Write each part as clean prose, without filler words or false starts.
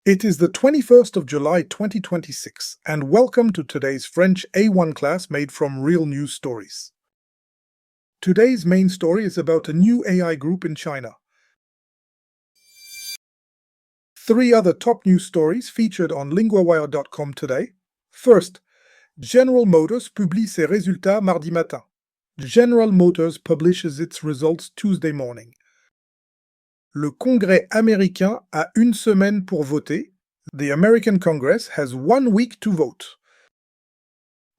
It is the 21st of July 2026, and welcome to today's French A1 class made from real news stories. Today's main story is about a new AI group in China. 3 other top news stories featured on LINGUAWIRE.com today. First, General Motors publie ses résultats mardi matin. General Motors publishes its results Tuesday morning. Le Congrès américain a une semaine pour voter. The American Congress has 1 week to vote.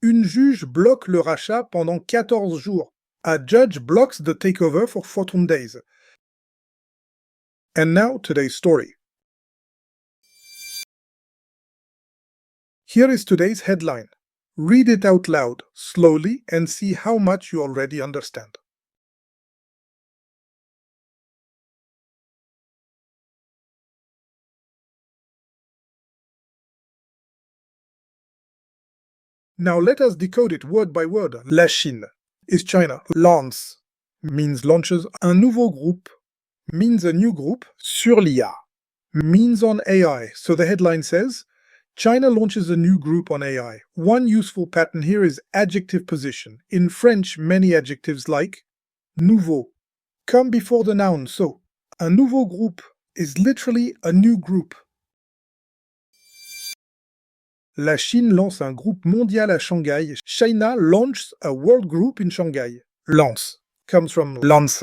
Une juge bloque le rachat pendant 14 jours. A judge blocks the takeover for 14 days. And now today's story. Here is today's headline. Read it out loud, slowly, and see how much you already understand. Now let us decode it word by word. La Chine is China. Lance means launches. Un nouveau groupe means a new group. Sur l'IA means on AI. So the headline says, China launches a new group on AI. One useful pattern here is adjective position. In French, many adjectives like nouveau come before the noun. So, un nouveau groupe is literally a new group. La Chine lance un groupe mondial à Shanghai. China launches a world group in Shanghai. Lance comes from lance.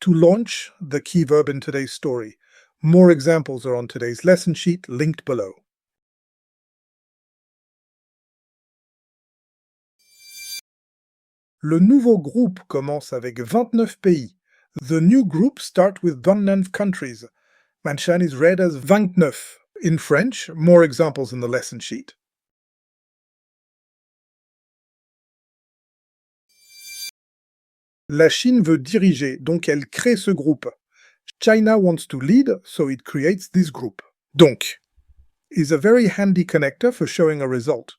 To launch, the key verb in today's story. More examples are on today's lesson sheet linked below. Le nouveau groupe commence avec 29 pays. The new group starts with 29 countries. Manchan is read as 29. In French, more examples in the lesson sheet. La Chine veut diriger, donc elle crée ce groupe. China wants to lead, so it creates this group. Donc is a very handy connector for showing a result.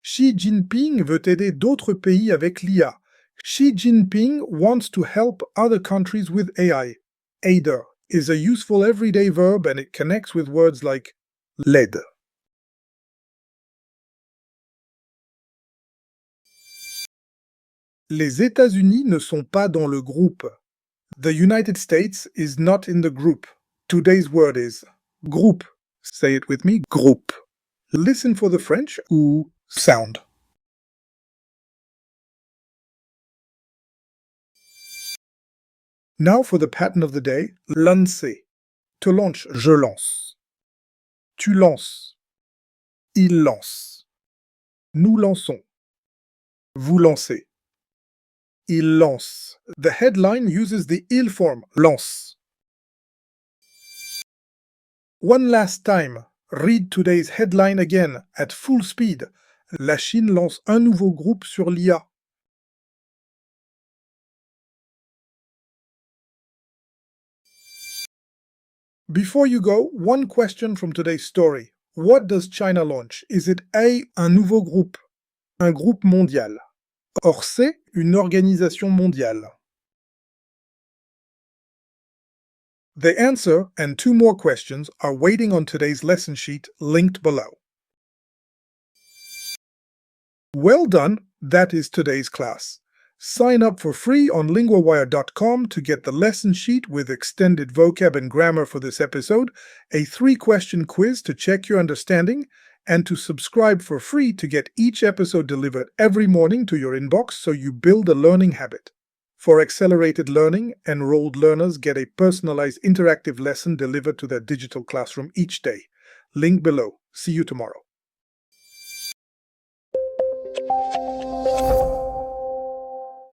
Xi Jinping veut aider d'autres pays avec l'IA. Xi Jinping wants to help other countries with AI. Aider is a useful everyday verb and it connects with words like l'aide. Les États-Unis ne sont pas dans le groupe. The United States is not in the group. Today's word is groupe. Say it with me, groupe. Listen for the French OU sound. Now for the pattern of the day, lancer. To launch, je lance. Tu lances. Il lance. Nous lançons. Vous lancez. Il lance. The headline uses the il form, lance. One last time, read today's headline again at full speed. La Chine lance un nouveau groupe sur l'IA. Before you go, one question from today's story. What does China launch? Is it A, un nouveau groupe, un groupe mondial, or C, une organisation mondiale? The answer and 2 more questions are waiting on today's lesson sheet linked below. Well done, that is today's class. Sign up for free on LinguaWire.com to get the lesson sheet with extended vocab and grammar for this episode, a 3-question quiz to check your understanding, and to subscribe for free to get each episode delivered every morning to your inbox so you build a learning habit. For accelerated learning, enrolled learners get a personalized interactive lesson delivered to their digital classroom each day. Link below. See you tomorrow.